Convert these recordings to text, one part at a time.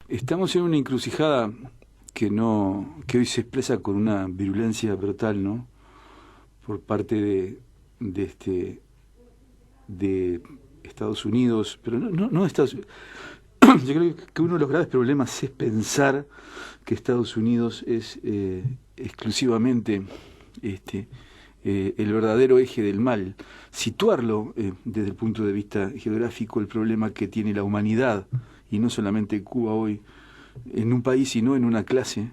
Estamos en una encrucijada que hoy se expresa con una virulencia brutal, ¿no? Por parte de Estados Unidos, pero no de Estados Unidos. Yo creo que uno de los graves problemas es pensar que Estados Unidos es exclusivamente el verdadero eje del mal. Situarlo desde el punto de vista geográfico, el problema que tiene la humanidad, y no solamente Cuba hoy, en un país sino en una clase,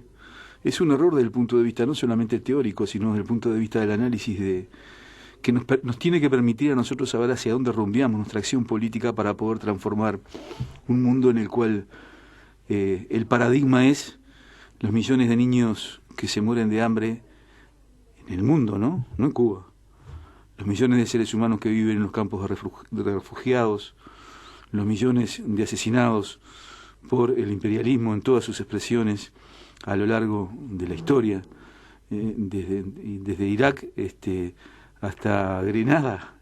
es un error desde el punto de vista no solamente teórico, sino desde el punto de vista del análisis que nos tiene que permitir a nosotros saber hacia dónde rumbeamos nuestra acción política para poder transformar un mundo en el cual el paradigma es los millones de niños que se mueren de hambre en el mundo, ¿no? No en Cuba. Los millones de seres humanos que viven en los campos de refugiados, los millones de asesinados por el imperialismo en todas sus expresiones a lo largo de la historia, desde Irak hasta Grenada.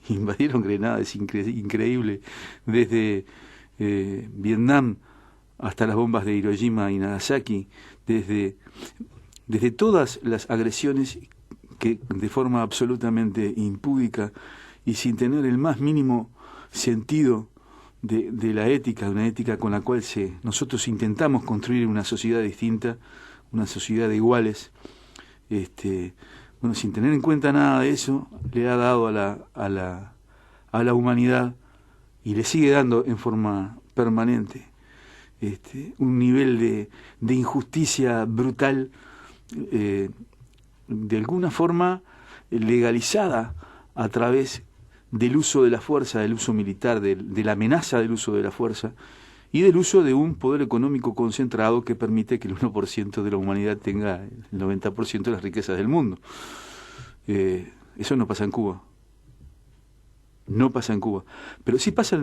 Invadieron Grenada, es increíble, desde Vietnam hasta las bombas de Hiroshima y Nagasaki, desde todas las agresiones que de forma absolutamente impúdica y sin tener el más mínimo sentido de la ética, una ética con la cual nosotros intentamos construir una sociedad distinta, una sociedad de iguales, sin tener en cuenta nada de eso, le ha dado a la humanidad y le sigue dando en forma permanente un nivel de injusticia brutal, de alguna forma legalizada a través del uso de la fuerza, del uso militar, de la amenaza del uso de la fuerza y del uso de un poder económico concentrado que permite que el 1% de la humanidad tenga el 90% de las riquezas del mundo. Eso no pasa en Cuba. No pasa en Cuba. Pero sí pasa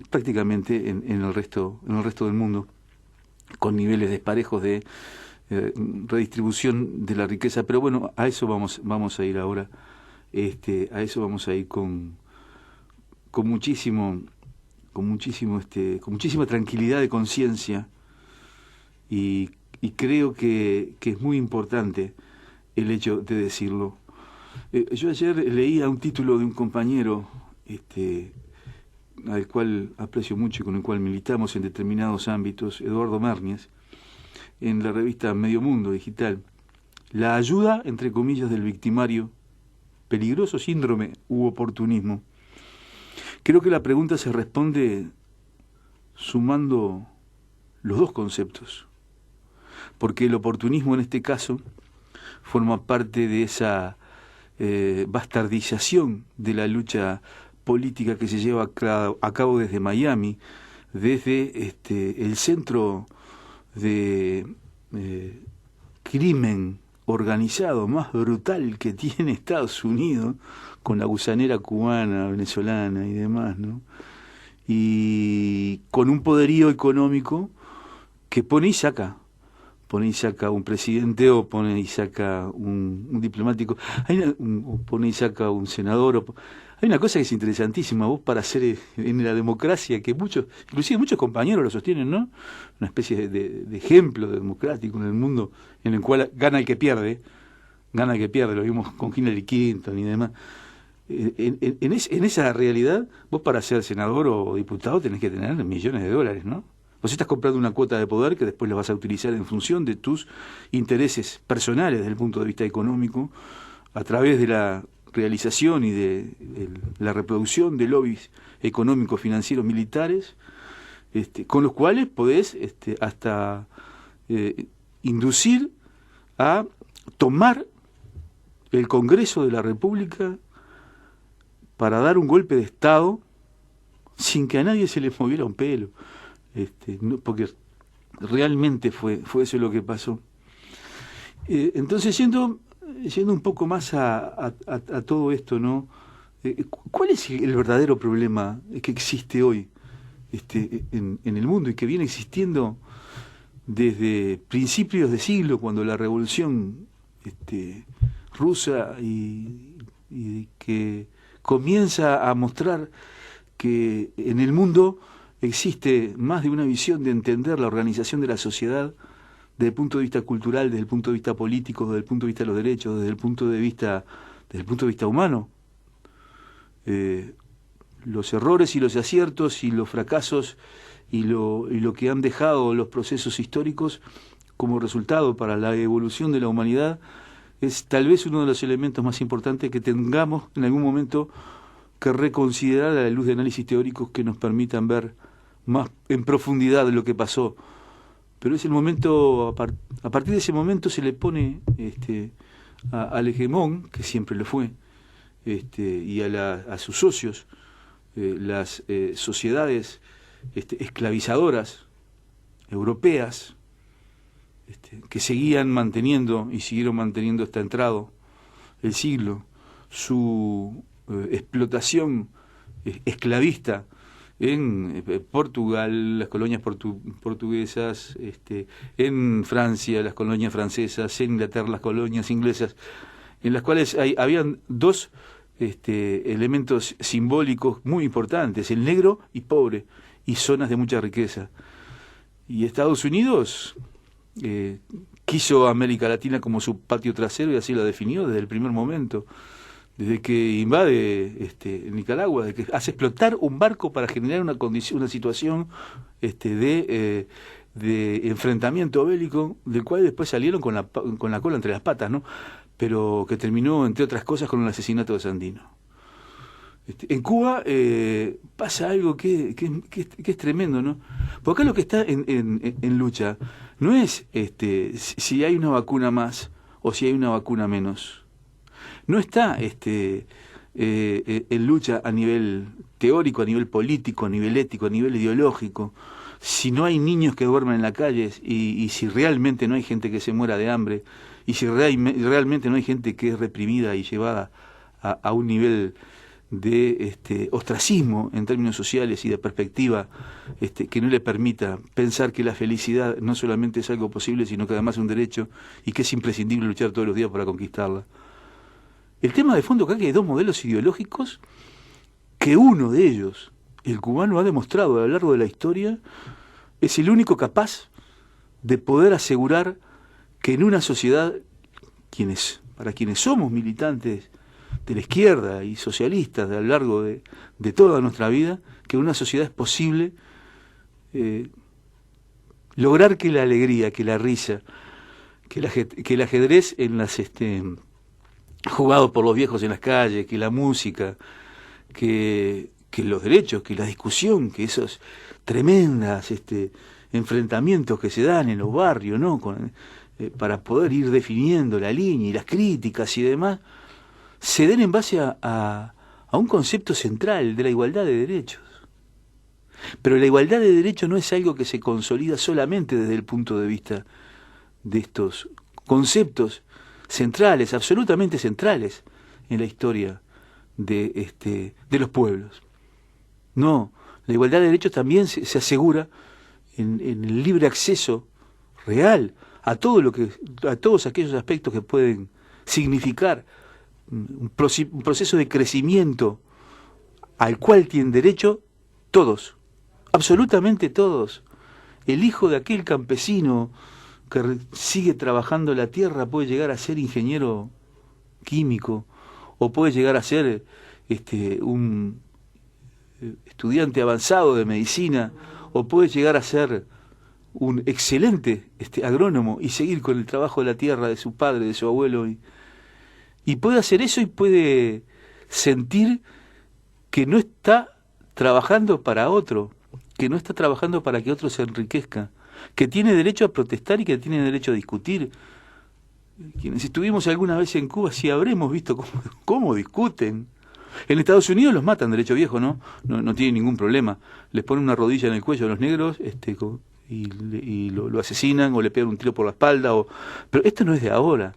prácticamente en el resto del mundo, con niveles desparejos de redistribución de la riqueza. Pero bueno, a eso vamos a ir ahora. A eso vamos a ir con muchísima tranquilidad de conciencia y creo que es muy importante el hecho de decirlo. Yo ayer leía un título de un compañero al cual aprecio mucho y con el cual militamos en determinados ámbitos, Eduardo Mernies, en la revista Medio Mundo Digital: la ayuda, entre comillas, del victimario, peligroso síndrome u oportunismo. Creo que la pregunta se responde sumando los dos conceptos, porque el oportunismo en este caso forma parte de esa bastardización de la lucha política que se lleva a cabo desde Miami, desde el centro de crimen organizado más brutal que tiene Estados Unidos, con la gusanera cubana, venezolana y demás, ¿no? Y con un poderío económico que pone y saca un presidente, o pone y saca un diplomático, o pone y saca un senador. Hay una cosa que es interesantísima, vos para ser en la democracia, que inclusive muchos compañeros lo sostienen, ¿no? Una especie de ejemplo democrático en el mundo, en el cual gana el que pierde, lo vimos con Hillary Clinton y demás. En esa realidad, vos para ser senador o diputado tenés que tener millones de dólares, ¿no? Vos estás comprando una cuota de poder que después la vas a utilizar en función de tus intereses personales desde el punto de vista económico, a través de la realización y de la reproducción de lobbies económicos, financieros, militares, con los cuales podés hasta inducir a tomar el Congreso de la República para dar un golpe de Estado sin que a nadie se le moviera un pelo. Porque realmente fue eso lo que pasó. Entonces, yendo un poco más a todo esto, ¿no? ¿Cuál es el verdadero problema que existe hoy en el mundo y que viene existiendo desde principios de siglo, cuando la revolución rusa y que comienza a mostrar que en el mundo existe más de una visión de entender la organización de la sociedad desde el punto de vista cultural, desde el punto de vista político, desde el punto de vista de los derechos, desde el punto de vista humano. Los errores y los aciertos y los fracasos y lo que han dejado los procesos históricos como resultado para la evolución de la humanidad es tal vez uno de los elementos más importantes que tengamos en algún momento que reconsiderar a la luz de análisis teóricos que nos permitan ver más en profundidad lo que pasó. Pero es el momento, a partir de ese momento se le pone al hegemón, que siempre lo fue, y a sus socios, las sociedades esclavizadoras europeas, que seguían manteniendo y siguieron manteniendo hasta entrado el siglo su explotación esclavista en Portugal, las colonias portuguesas, en Francia, las colonias francesas, en Inglaterra, las colonias inglesas, en las cuales habían dos elementos simbólicos muy importantes, el negro y pobre, y zonas de mucha riqueza. Y Estados Unidos quiso a América Latina como su patio trasero y así lo definió desde el primer momento, desde que invade Nicaragua, de que hace explotar un barco para generar una situación de enfrentamiento bélico, del cual después salieron con la cola entre las patas, ¿no? Pero que terminó, entre otras cosas, con el asesinato de Sandino. En Cuba pasa algo que es tremendo, ¿no? Porque acá lo que está en lucha no es si hay una vacuna más o si hay una vacuna menos. No está en lucha a nivel teórico, a nivel político, a nivel ético, a nivel ideológico. Si no hay niños que duermen en la calle y si realmente no hay gente que se muera de hambre y si realmente no hay gente que es reprimida y llevada a un nivel de ostracismo en términos sociales y de perspectiva que no le permita pensar que la felicidad no solamente es algo posible, sino que además es un derecho y que es imprescindible luchar todos los días para conquistarla. El tema de fondo acá es que hay dos modelos ideológicos que uno de ellos, el cubano, ha demostrado a lo largo de la historia, es el único capaz de poder asegurar que en una sociedad, para quienes somos militantes de la izquierda y socialistas a lo largo de toda nuestra vida, que en una sociedad es posible lograr que la alegría, que la risa, que el ajedrez en las jugado por los viejos en las calles, que la música, que los derechos, que la discusión, que esos tremendas enfrentamientos que se dan en los barrios, ¿no? Para poder ir definiendo la línea y las críticas y demás, se den en base a un concepto central de la igualdad de derechos. Pero la igualdad de derechos no es algo que se consolida solamente desde el punto de vista de estos conceptos centrales, absolutamente centrales en la historia de los pueblos. No, la igualdad de derechos también se asegura en el libre acceso real a todos aquellos aspectos que pueden significar un proceso de crecimiento al cual tienen derecho todos, absolutamente todos. El hijo de aquel campesino que sigue trabajando la tierra puede llegar a ser ingeniero químico o puede llegar a ser un estudiante avanzado de medicina o puede llegar a ser un excelente agrónomo y seguir con el trabajo de la tierra de su padre, de su abuelo y puede hacer eso y puede sentir que no está trabajando para otro, que no está trabajando para que otro se enriquezca, que tiene derecho a protestar y que tiene derecho a discutir. Quienes estuvimos alguna vez en Cuba, sí habremos visto cómo discuten. En Estados Unidos los matan, derecho viejo, ¿no? No tienen ningún problema. Les ponen una rodilla en el cuello a los negros y lo asesinan o le pegan un tiro por la espalda. Pero esto no es de ahora.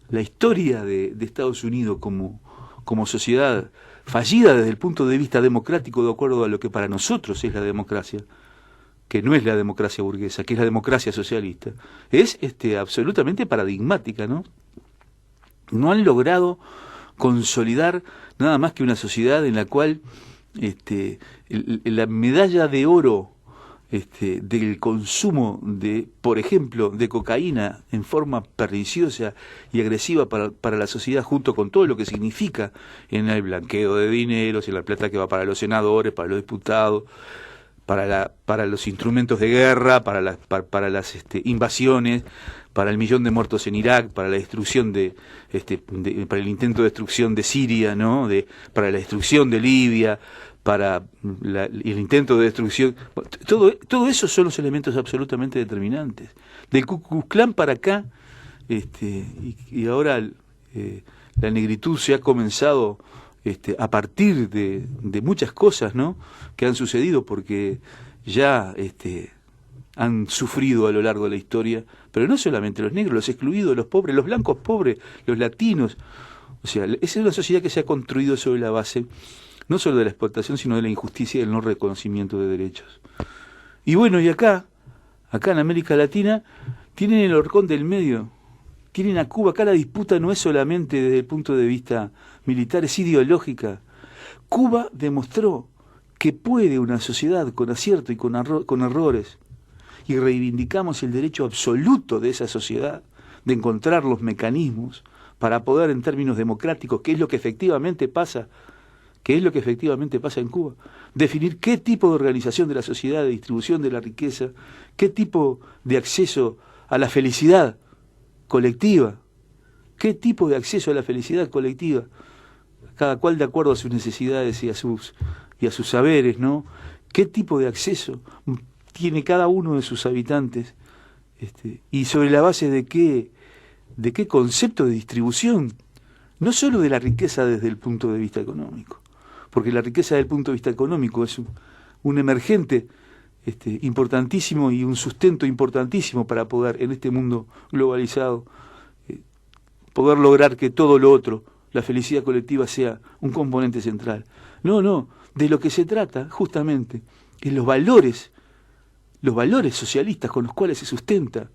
La historia de Estados Unidos como sociedad fallida desde el punto de vista democrático, de acuerdo a lo que para nosotros es la democracia, que no es la democracia burguesa, que es la democracia socialista, es absolutamente paradigmática, ¿no? No han logrado consolidar nada más que una sociedad en la cual la medalla de oro del consumo de, por ejemplo, de cocaína en forma perniciosa y agresiva para la sociedad, junto con todo lo que significa en el blanqueo de dineros, en la plata que va para los senadores, para los diputados, para los instrumentos de guerra, para las invasiones, para el 1.000.000 de muertos en Irak, para la destrucción para el intento de destrucción de Siria, ¿no? Para la destrucción de Libia, para el intento de destrucción. Todo eso son los elementos absolutamente determinantes. Del Ku Klux Klan para acá, y ahora la negritud se ha comenzado a partir de muchas cosas, ¿no?, que han sucedido, porque ya han sufrido a lo largo de la historia, pero no solamente los negros, los excluidos, los pobres, los blancos pobres, los latinos. O sea, esa es una sociedad que se ha construido sobre la base no solo de la explotación, sino de la injusticia y del no reconocimiento de derechos. Y bueno, y acá en América Latina, tienen el horcón del medio, tienen a Cuba. Acá la disputa no es solamente desde el punto de vista militar, es ideológica. Cuba demostró que puede una sociedad con acierto y con errores, y reivindicamos el derecho absoluto de esa sociedad de encontrar los mecanismos para poder, en términos democráticos, que es lo que efectivamente pasa en Cuba, definir qué tipo de organización de la sociedad, de distribución de la riqueza, qué tipo de acceso a la felicidad colectiva, cada cual de acuerdo a sus necesidades y a sus saberes, ¿no? ¿Qué tipo de acceso tiene cada uno de sus habitantes? Y sobre la base de qué concepto de distribución, no solo de la riqueza desde el punto de vista económico, porque la riqueza desde el punto de vista económico es un emergente importantísimo y un sustento importantísimo para poder, en este mundo globalizado, poder lograr que todo lo otro, la felicidad colectiva, sea un componente central. No, de lo que se trata justamente es los valores socialistas con los cuales se sustenta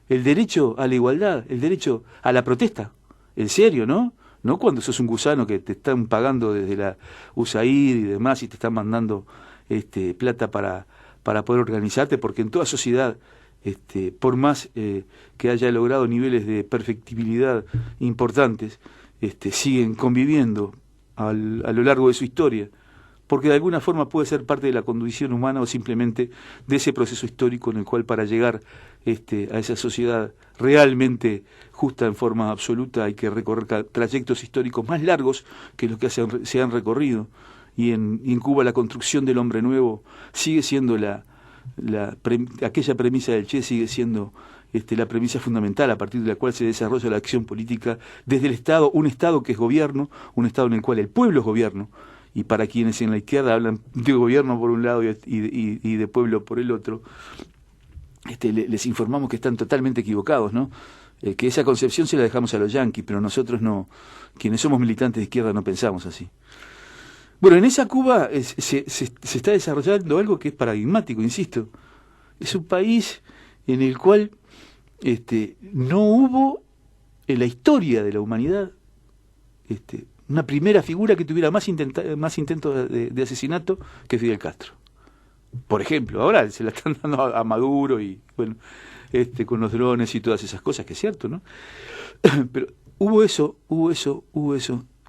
el derecho a la igualdad, el derecho a la protesta, en serio, ¿no? No cuando sos un gusano que te están pagando desde la USAID y demás y te están mandando plata para poder organizarte, porque en toda sociedad, por más que haya logrado niveles de perfectibilidad importantes, siguen conviviendo a lo largo de su historia, porque de alguna forma puede ser parte de la condición humana o simplemente de ese proceso histórico en el cual, para llegar a esa sociedad realmente justa en forma absoluta, hay que recorrer trayectos históricos más largos que los que se han recorrido. Y en Cuba la construcción del hombre nuevo sigue siendo aquella premisa del Che, sigue siendo la premisa fundamental a partir de la cual se desarrolla la acción política desde el Estado, un Estado que es gobierno, un Estado en el cual el pueblo es gobierno. Y para quienes en la izquierda hablan de gobierno por un lado y de pueblo por el otro, les informamos que están totalmente equivocados, ¿no? Que esa concepción se la dejamos a los yanquis, pero nosotros no, quienes somos militantes de izquierda, no pensamos así. Bueno, en esa Cuba se está desarrollando algo que es paradigmático, insisto. Es un país en el cual no hubo en la historia de la humanidad una primera figura que tuviera más intentos de asesinato que Fidel Castro. Por ejemplo, ahora se la están dando a Maduro y bueno, con los drones y todas esas cosas, que es cierto, ¿no? Pero hubo eso,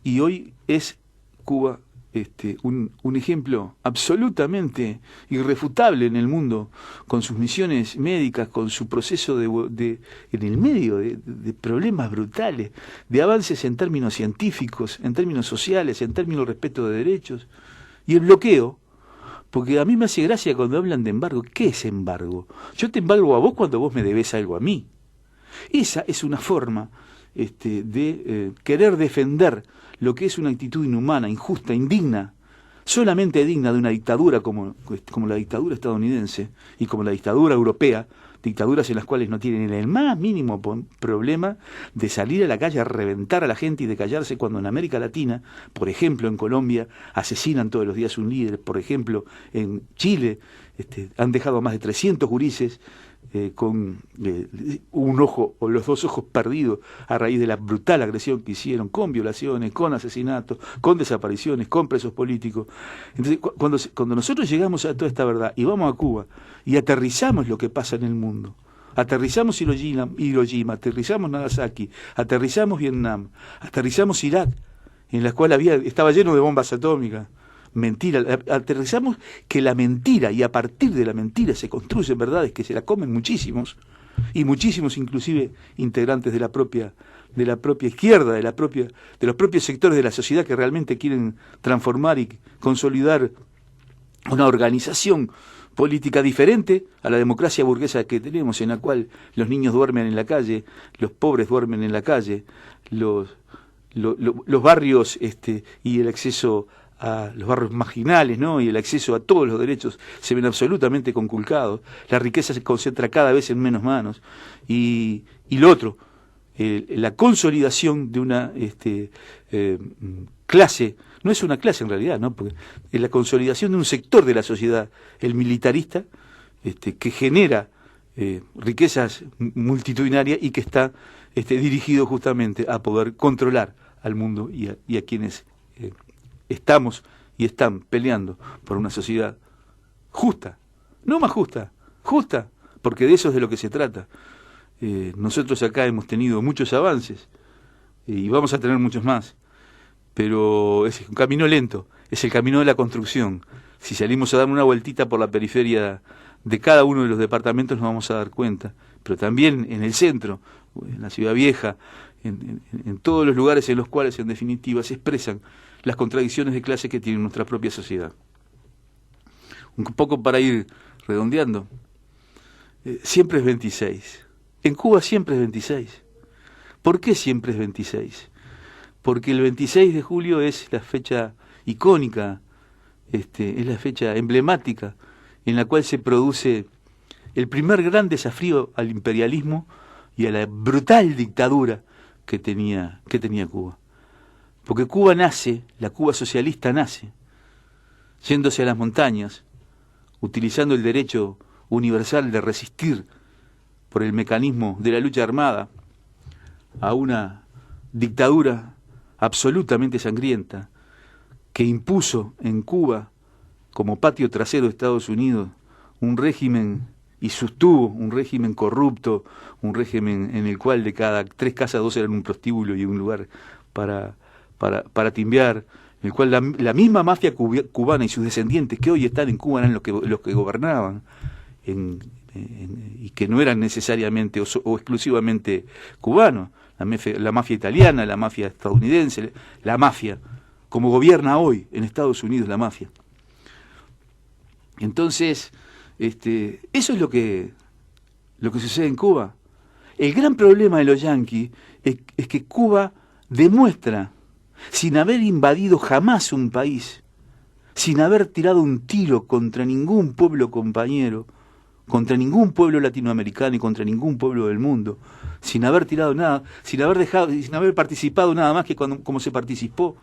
y hoy es Cuba un ejemplo absolutamente irrefutable en el mundo, con sus misiones médicas, con su proceso en el medio de problemas brutales, de avances en términos científicos, en términos sociales, en términos de respeto de derechos, y el bloqueo. Porque a mí me hace gracia cuando hablan de embargo. ¿Qué es embargo? Yo te embargo a vos cuando vos me debés algo a mí. Esa es una forma de querer defender lo que es una actitud inhumana, injusta, indigna, solamente digna de una dictadura como la dictadura estadounidense y como la dictadura europea, dictaduras en las cuales no tienen el más mínimo problema de salir a la calle a reventar a la gente y de callarse, cuando en América Latina, por ejemplo en Colombia, asesinan todos los días un líder, por ejemplo en Chile han dejado a más de 300 gurises con un ojo o los dos ojos perdidos a raíz de la brutal agresión que hicieron, con violaciones, con asesinatos, con desapariciones, con presos políticos. Entonces, cuando nosotros llegamos a toda esta verdad y vamos a Cuba y aterrizamos lo que pasa en el mundo, aterrizamos Hiroshima, aterrizamos Nagasaki, aterrizamos Vietnam, aterrizamos Irak, en la cual estaba lleno de bombas atómicas, mentira, aterrizamos que la mentira, y a partir de la mentira se construyen verdades que se la comen muchísimos, y muchísimos inclusive integrantes de la propia izquierda, de los propios sectores de la sociedad que realmente quieren transformar y consolidar una organización política diferente a la democracia burguesa que tenemos, en la cual los niños duermen en la calle, los pobres duermen en la calle, los barrios y el acceso a los barrios marginales, ¿no? Y el acceso a todos los derechos se ven absolutamente conculcados, la riqueza se concentra cada vez en menos manos, y lo otro, la consolidación de una clase, no es una clase en realidad, ¿no? Porque es la consolidación de un sector de la sociedad, el militarista, que genera riquezas multitudinarias y que está dirigido justamente a poder controlar al mundo y a quienes estamos y están peleando por una sociedad justa, no más justa, justa, porque de eso es de lo que se trata. Nosotros acá hemos tenido muchos avances y vamos a tener muchos más, pero es un camino lento, es el camino de la construcción. Si salimos a dar una vueltita por la periferia de cada uno de los departamentos nos vamos a dar cuenta, pero también en el centro, en la Ciudad Vieja, en todos los lugares en los cuales en definitiva se expresan las contradicciones de clase que tiene nuestra propia sociedad. Un poco para ir redondeando, siempre es 26. En Cuba siempre es 26. ¿Por qué siempre es 26? Porque el 26 de julio es la fecha icónica, es la fecha emblemática en la cual se produce el primer gran desafío al imperialismo y a la brutal dictadura que tenía Cuba. Porque Cuba nace, la Cuba socialista nace, yéndose a las montañas, utilizando el derecho universal de resistir por el mecanismo de la lucha armada a una dictadura absolutamente sangrienta que impuso en Cuba, como patio trasero de Estados Unidos, un régimen y sostuvo un régimen corrupto, un régimen en el cual de cada 3 casas 2 eran un prostíbulo y un lugar para timbear, en el cual la misma mafia cubana y sus descendientes que hoy están en Cuba eran los que gobernaban, y que no eran necesariamente o exclusivamente cubanos, la mafia italiana, la mafia estadounidense, la mafia, como gobierna hoy en Estados Unidos la mafia. Entonces, eso es lo que sucede en Cuba. El gran problema de los yanquis es que Cuba demuestra, sin haber invadido jamás un país, sin haber tirado un tiro contra ningún pueblo compañero, contra ningún pueblo latinoamericano y contra ningún pueblo del mundo, sin haber tirado nada, sin haber participado nada más que como se participó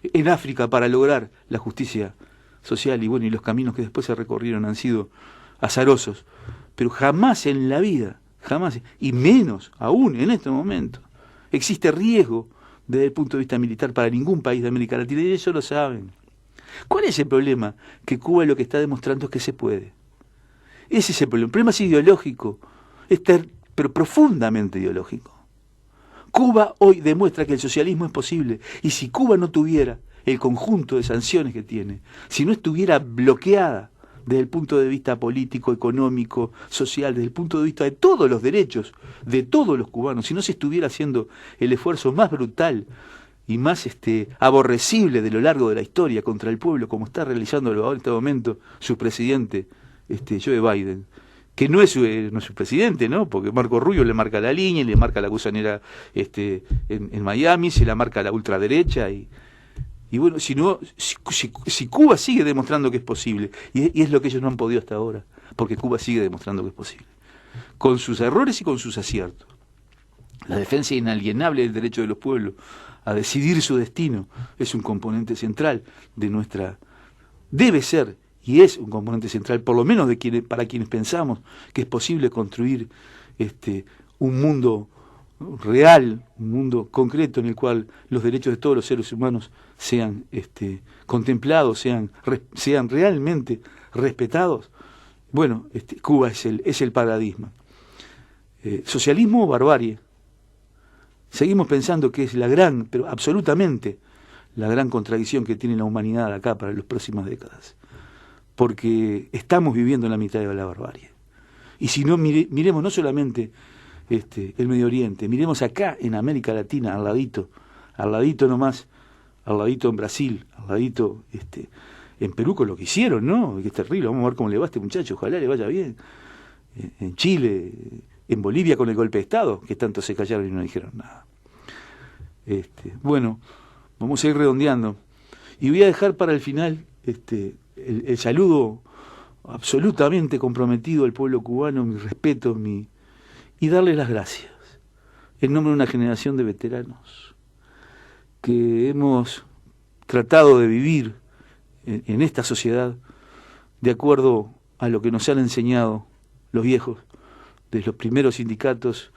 en África para lograr la justicia social, y los caminos que después se recorrieron han sido azarosos, pero jamás en la vida, jamás, y menos aún en este momento, existe riesgo desde el punto de vista militar para ningún país de América Latina, y ellos lo saben. ¿Cuál es el problema? Que Cuba lo que está demostrando es que se puede. Ese es el problema. El problema es ideológico, pero profundamente ideológico. Cuba hoy demuestra que el socialismo es posible, y si Cuba no tuviera el conjunto de sanciones que tiene, si no estuviera bloqueada desde el punto de vista político, económico, social, desde el punto de vista de todos los derechos de todos los cubanos, si no se estuviera haciendo el esfuerzo más brutal y más aborrecible de lo largo de la historia contra el pueblo, como está realizándolo ahora en este momento su presidente Joe Biden, que no es su presidente, ¿no? Porque Marco Rubio le marca la línea, le marca la gusanera en Miami, se la marca la ultraderecha y bueno, si Cuba sigue demostrando que es posible, y es lo que ellos no han podido hasta ahora, porque Cuba sigue demostrando que es posible, con sus errores y con sus aciertos. La defensa inalienable del derecho de los pueblos a decidir su destino es un componente central de debe ser y es un componente central, por lo menos para quienes pensamos que es posible construir un mundo real, un mundo concreto en el cual los derechos de todos los seres humanos sean contemplados, sean realmente respetados. Bueno, Cuba es el paradigma. Socialismo o barbarie. Seguimos pensando que es pero absolutamente la gran contradicción que tiene la humanidad acá para las próximas décadas. Porque estamos viviendo en la mitad de la barbarie. Y si no, miremos no solamente el Medio Oriente, miremos acá en América Latina, al ladito nomás, al ladito en Brasil, al ladito en Perú con lo que hicieron, ¿no? Que es terrible, vamos a ver cómo le va a este muchacho, ojalá le vaya bien. En Chile, en Bolivia con el golpe de Estado, que tanto se callaron y no dijeron nada. Bueno, vamos a ir redondeando. Y voy a dejar para el final el saludo absolutamente comprometido al pueblo cubano, mi respeto, y darles las gracias, en nombre de una generación de veteranos que hemos tratado de vivir en esta sociedad de acuerdo a lo que nos han enseñado los viejos, desde los primeros sindicatos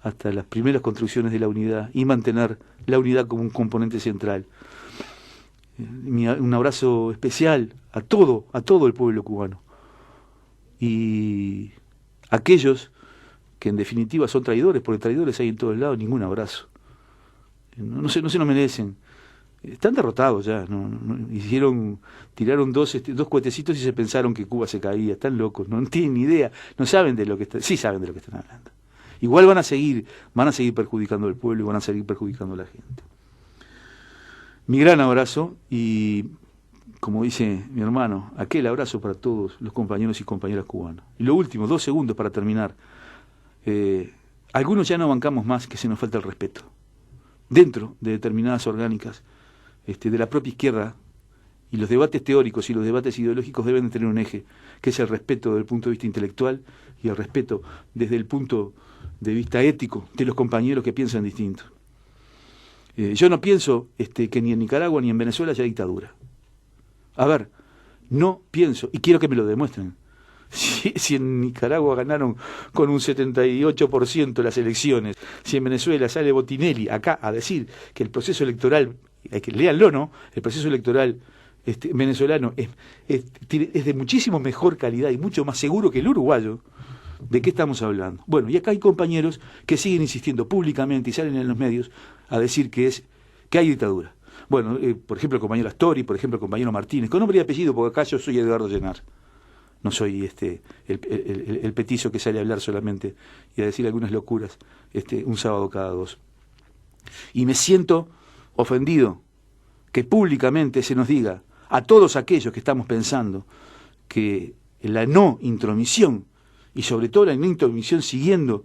hasta las primeras construcciones de la unidad, y mantener la unidad como un componente central. Un abrazo especial a todo el pueblo cubano, y aquellos que en definitiva son traidores, porque traidores hay en todos lados, ningún abrazo. No se lo merecen. Están derrotados ya. Tiraron dos cuetecitos y se pensaron que Cuba se caía. Están locos, no tienen ni idea, no saben de lo que sí saben de lo que están hablando. Igual van a seguir perjudicando al pueblo y van a seguir perjudicando a la gente. Mi gran abrazo, y como dice mi hermano, aquel abrazo para todos los compañeros y compañeras cubanos. Y lo último, 2 segundos para terminar. Algunos ya no bancamos más que se nos falta el respeto dentro de determinadas orgánicas de la propia izquierda, y los debates teóricos y los debates ideológicos deben de tener un eje, que es el respeto desde el punto de vista intelectual y el respeto desde el punto de vista ético de los compañeros que piensan distinto. Yo no pienso que ni en Nicaragua ni en Venezuela haya dictadura. A ver, no pienso, y quiero que me lo demuestren. Si en Nicaragua ganaron con un 78% las elecciones, si en Venezuela sale Botinelli acá a decir que el proceso electoral, léanlo, ¿no? El proceso electoral venezolano es de muchísimo mejor calidad y mucho más seguro que el uruguayo, ¿de qué estamos hablando? Bueno, y acá hay compañeros que siguen insistiendo públicamente y salen en los medios a decir que hay dictadura. Bueno, por ejemplo el compañero Astori, por ejemplo el compañero Martínez, con nombre y apellido, porque acá yo soy Edgardo Llenar. No soy el petizo que sale a hablar solamente y a decir algunas locuras un sábado cada 2. Y me siento ofendido que públicamente se nos diga a todos aquellos que estamos pensando que la no intromisión, y sobre todo la no intromisión siguiendo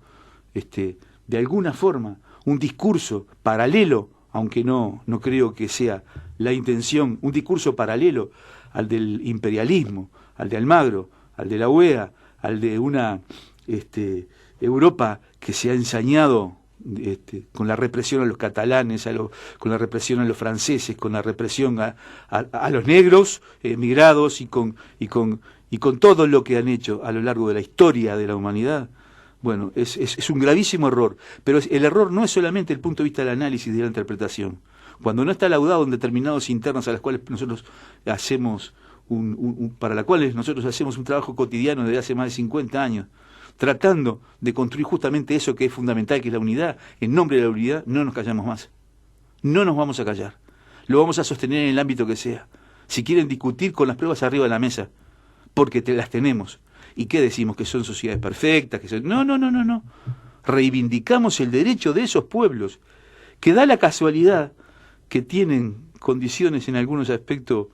de alguna forma un discurso paralelo, aunque no creo que sea la intención, un discurso paralelo al del imperialismo, al de Almagro, al de la UEA, al de una Europa que se ha ensañado con la represión a los catalanes, con la represión a los franceses, con la represión a los negros emigrados y con todo lo que han hecho a lo largo de la historia de la humanidad. Bueno, es un gravísimo error, pero el error no es solamente el punto de vista del análisis y de la interpretación. Cuando no está laudado en determinados internos a las cuales nosotros hacemos para las cuales nosotros hacemos un trabajo cotidiano desde hace más de 50 años, tratando de construir justamente eso que es fundamental, que es la unidad. En nombre de la unidad no nos callamos más. No nos vamos a callar. Lo vamos a sostener en el ámbito que sea. Si quieren discutir, con las pruebas arriba de la mesa, porque las tenemos. ¿Y qué decimos? ¿Que son sociedades perfectas? No. Reivindicamos el derecho de esos pueblos, que da la casualidad que tienen condiciones en algunos aspectos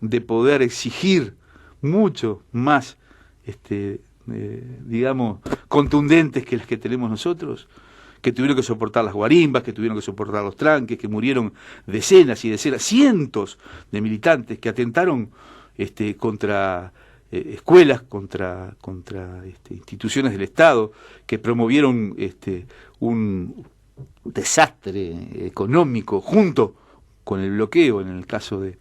de poder exigir mucho más, digamos, contundentes que las que tenemos nosotros, que tuvieron que soportar las guarimbas, que tuvieron que soportar los tranques, que murieron decenas y decenas, cientos de militantes que atentaron contra escuelas, contra instituciones del Estado, que promovieron un desastre económico junto con el bloqueo, en el caso de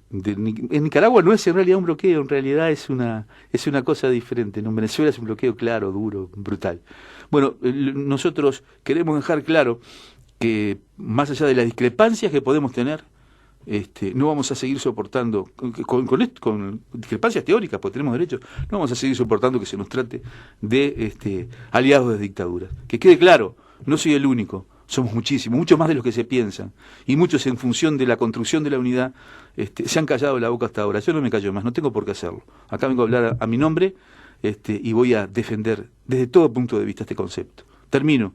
En Nicaragua no es en realidad un bloqueo, en realidad es una cosa diferente. ¿No? En Venezuela es un bloqueo claro, duro, brutal. Bueno, nosotros queremos dejar claro que más allá de las discrepancias que podemos tener, no vamos a seguir soportando, con discrepancias teóricas, porque tenemos derechos, no vamos a seguir soportando que se nos trate de aliados de dictaduras. Que quede claro, no soy el único, somos muchísimos, muchos más de los que se piensan, y muchos en función de la construcción de la unidad se han callado la boca hasta ahora. Yo no me callo más, no tengo por qué hacerlo. Acá vengo a hablar a mi nombre y voy a defender desde todo punto de vista este concepto. Termino.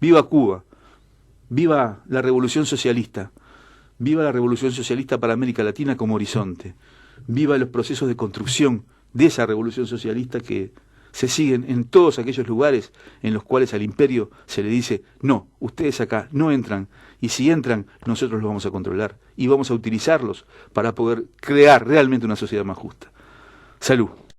Viva Cuba, viva la revolución socialista. Viva la revolución socialista para América Latina como horizonte. Viva los procesos de construcción de esa revolución socialista que se siguen en todos aquellos lugares en los cuales al imperio se le dice, no, ustedes acá no entran, y si entran, nosotros los vamos a controlar y vamos a utilizarlos para poder crear realmente una sociedad más justa. Salud.